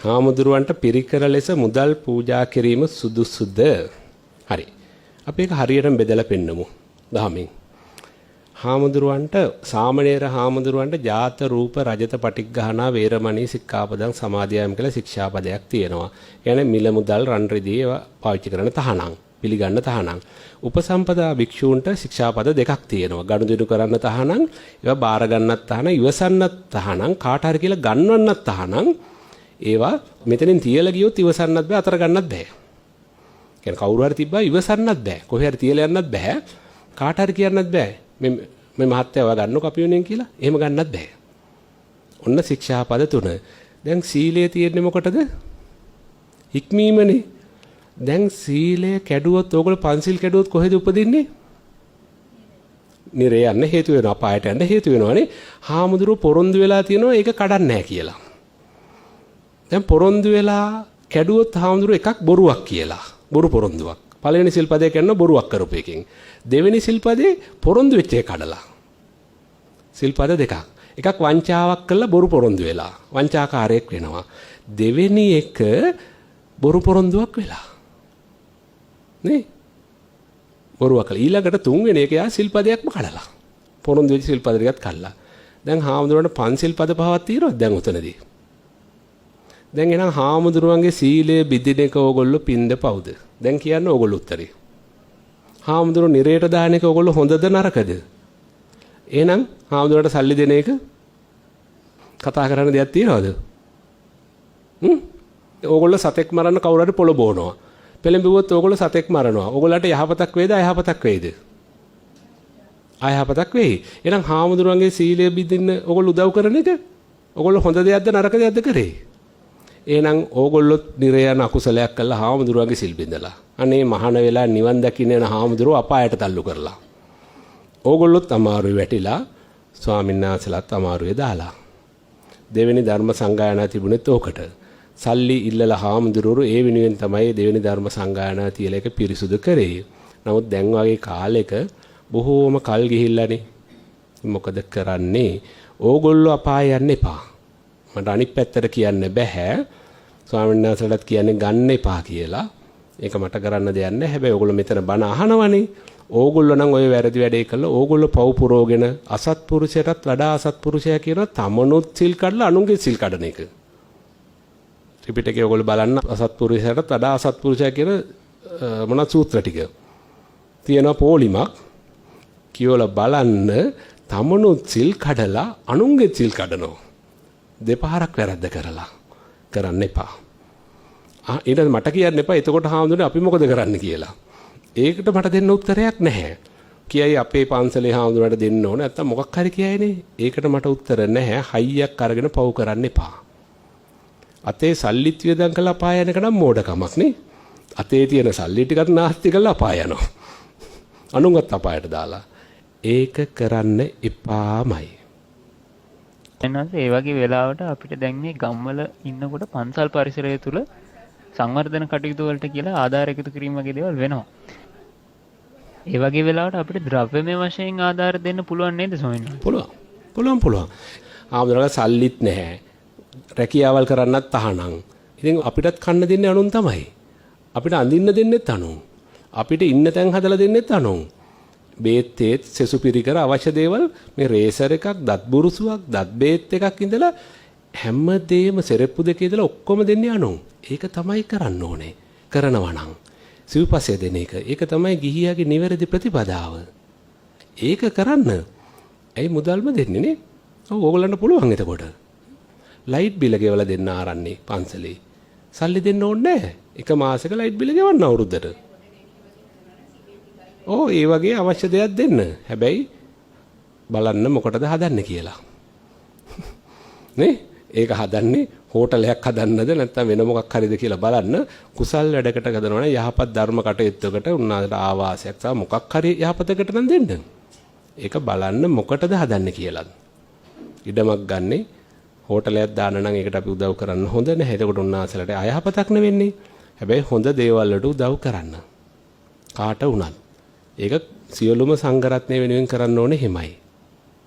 හාමුදුරුවන්ට පිරිකර ලෙස මුදල් පූජා කිරීම සුදුසුද? හරි. අපි ඒක හරියටම බෙදලා පෙන්නමු. දහමින්. හාමුදුරුවන්ට සාමණේර හාමුදුරුවන්ට ජාත රූප රජත පටිග්ගහනා වේරමණී සික්ඛාපදං සමාදියාම කියලා ශික්ෂාපදයක් තියෙනවා. කියන්නේ මිල මුදල් රන් රිදී ඒවා පාවිච්චි කරන තහනම්, පිළිගන්න තහනම්. උපසම්පදා භික්ෂූන්ට ශික්ෂාපද දෙකක් තියෙනවා. ගනුදෙනු කරන්න තහනම්, ඒවා බාර ගන්නත් තහනම්, ඉවසන්නත් තහනම්, කාට හරි කියලා ගන්නවන්නත් තහනම්. ඒවා මෙතනින් තියලා ගියොත් ඉවසන්නත් බෑ, අතර ගන්නත් බෑ. කියන්නේ කවුරු හරි තිබ්බා ඉවසන්නත් බෑ. කොහේ හරි තියලා යන්නත් බෑ. කාට හරි කියන්නත් බෑ. මේ මහත්තයා ඔයා ගන්නකො අපි වෙනෙන් කියලා. එහෙම ගන්නත් බෑ. ඔන්න ශික්ෂාපද 3. දැන් සීලය තියෙන්නේ මොකටද? හික්මීමනේ. දැන් සීලය කැඩුවොත් ඕගොල්ලෝ පන්සිල් කැඩුවොත් කොහෙද උපදින්නේ? නිරේ යන්න හේතු වෙනවා, අපායට යන්න හේතු වෙනවානේ. හාමුදුරුවෝ පොරොන්දු වෙලා තියෙනවා ඒක කඩන්නේ නැහැ කියලා. දැන් පොරොන්දු වෙලා කැඩුවොත් හාමුදුරුවෝ එකක් බොරුවක් කියලා. බොරු පොරොන්දුවක්. පළවෙනි සිල්පදේ කරන බොරුවක් කරපු එකෙන්. දෙවෙනි සිල්පදේ පොරොන්දු වෙච්ච එක කඩලා. සිල්පද දෙකක්. එකක් වංචාවක් කළා බොරු පොරොන්දු වෙලා. වංචාකාරයෙක් වෙනවා. දෙවෙනි එක බොරු පොරොන්දුවක් වෙලා. නේ? බොරුවක් කළා. ඊළඟට තුන්වෙනි එක යා සිල්පදයක්ම කඩලා. පොරොන්දු වෙච්ච සිල්පද ටිකත් කඩලා. දැන් හාමුදුරන්ට පන්සිල්පද පහක් තියෙනවද දැන් උතනදී? දැන් එහෙනම් හාමුදුරුවන්ගේ සීලය බිඳින එක ඕගොල්ලෝ පින්ද පවුද? දැන් කියන්න ඕගොල්ලෝ උත්තරේ. හාමුදුරුවෝ නිරේට දාන එක ඕගොල්ලෝ හොඳද නරකද? එහෙනම් හාමුදුරුවන්ට සල්ලි දෙන එක කතා කරන්න දෙයක් තියනවද? ඕගොල්ලෝ සතෙක් මරන්න කවුරු හරි පොළ බෝනවා. පෙළඹුවොත් ඕගොල්ලෝ සතෙක් මරනවා. ඕගොල්ලන්ට යහපතක් වේද අයහපතක් වේද? අයහපතක් වෙයි. එහෙනම් හාමුදුරුවන්ගේ සීලය බිඳින්න ඕගොල්ලෝ උදව් කරන එක ඕගොල්ලෝ හොඳ දෙයක්ද නරක දෙයක්ද කරේ? එහෙනම් ඕගොල්ලෝ නිරේ යන අකුසලයක් කළා හාමුදුරුවන්ගේ සිල් බිඳලා. අනේ මහාන වෙලා නිවන් දකින්න යන හාමුදුරුවෝ අපායට තල්ලු කරලා. ඕගොල්ලොත් අමාරුවේ වැටිලා ස්වාමීන් වහන්සේලාත් අමාරුවේ දාලා. දෙවෙනි ධර්ම සංගායනා තිබුණෙත් ඕකට. සල්ලි ඉල්ලලා හාමුදුරුවෝ ඒ වෙනුවෙන් තමයි දෙවෙනි ධර්ම සංගායනා තියලා එක පිරිසුදු කරේ. නමුත් දැන් වගේ කාලෙක බොහෝම කල් ගිහිල්ලානේ. මොකද කරන්නේ? ඕගොල්ලෝ අපාය යන්න එපා. මට අනිත් පැත්තට කියන්න බෑ. ස්වාමීන් වහන්සේලාට කියන්නේ ගන්න එපා කියලා. ඒක මට කරන්න දෙයක් නැහැ. හැබැයි ඕගොල්ලෝ මෙතන බණ අහනවනේ. ඕගොල්ලෝ නම් ওই වැරදි වැඩේ කළා. ඕගොල්ලෝ පව් පුරවගෙන අසත්පුරුෂයටත් වඩා අසත්පුරුෂයා කියනවා තමනුත් සිල් කඩලා අනුන්ගේ සිල් කඩන එක. ත්‍රිපිටකයේ ඕගොල්ලෝ බලන්න අසත්පුරුෂයාටත් වඩා අසත්පුරුෂයා කියන මොනක් සූත්‍ර ටික. තියෙනවා පොලිමක්. කියවලා බලන්න තමනුත් සිල් කඩලා අනුන්ගේ සිල් කඩනවා. දෙපාරක් වැරද්ද කරලා කරන්න එපා. ඊට මට කියන්න එපා. එතකොට හාමුදුරනේ අපි මොකද කරන්න කියලා. ඒකට මට දෙන්න උත්තරයක් නැහැ. කියයි අපේ පන්සලේ හාමුදුරන්ට දෙන්න ඕන. නැත්තම් මොකක් හරි කියයිනේ. ඒකට මට උත්තර නැහැ. හයියක් අරගෙන පව් කරන්න එපා. අතේ සල්ලිත් වියදම් කළා අපාය යනක නම් මෝඩකමක් නේ. අතේ තියෙන සල්ලි ටිකත් නාස්ති කරලා අපාය යනවා. අනුන්වත් අපායට දාලා. ඒක කරන්න එපාමයි. එනවාද ඒ වගේ වෙලාවට අපිට දැන් මේ ගම්වල ඉන්නකොට පන්සල් පරිසරය තුල සංවර්ධන කටයුතු වලට කියලා ආධාර එකතු කිරීම වගේ දේවල් වෙනවා. ඒ වගේ වෙලාවට අපිට ද්‍රව්‍යමය වශයෙන් ආධාර දෙන්න පුළුවන් නේද ස්වාමීන් වහන්සේ? පුළුවන්. ආමුදරක සල්ලිත් නැහැ. රැකියාවල් කරන්නත් තහනම්. ඉතින් අපිටත් කන්න දෙන්නේ අනුන් තමයි. අපිට අඳින්න දෙන්නෙත් අනුන්. අපිට ඉන්න තැන් හදලා දෙන්නෙත් අනුන්. බේත් සෙසු පිරිකර අවශ්‍ය දේවල් මේ රේසර් එකක් දත් බුරුසුවක් දත් බේත් එකක් ඉඳලා හැමදේම සෙරෙප්පු දෙකේ ඉඳලා ඔක්කොම දෙන්නේ අනුන්. ඒක තමයි කරන්න ඕනේ. කරනවා නම් සිව්පස්සේ දෙන එක. ඒක තමයි ගිහියාගේ නිවැරදි ප්‍රතිපදාව. ඒක කරන්න. ඇයි මුදල්ම දෙන්නේ නේ? ඔව් ඕගොල්ලන්ට පුළුවන් එතකොට. ලයිට් බිල ගෙවලා දෙන්න ආරන්නේ පන්සලේ. සල්ලි දෙන්න ඕනේ නැහැ. එක මාසෙක ලයිට් බිල ගෙවන්න අවුරුද්දට. ඕ ඒ වගේ අවශ්‍ය දෙයක් දෙන්න. හැබැයි බලන්න මොකටද හදන්නේ කියලා. නේ? ඒක හදන්නේ හෝටලයක් හදන්නද නැත්නම් වෙන මොකක් හරිද කියලා බලන්න කුසල් වැඩකට හදනවනේ යහපත් ධර්ම කටයුත්තකට උන්නාට ආවාසයක් සහ මොකක් හරි යහපතකට නම් දෙන්න. ඒක බලන්න මොකටද හදන්නේ කියලා. ඉඩමක් ගන්නේ හෝටලයක් දාන්න නම් ඒකට අපි උදව් කරන්න හොඳ නැහැ. එතකොට උන්නාසලට අයහපතක් නෙවෙන්නේ. හැබැයි හොඳ දේවල් වලට උදව් කරන්න. කාට වුණත්. ඒක සියලුම සංඝරත්නය වෙනුවෙන් කරන්න ඕනේ හිමයි.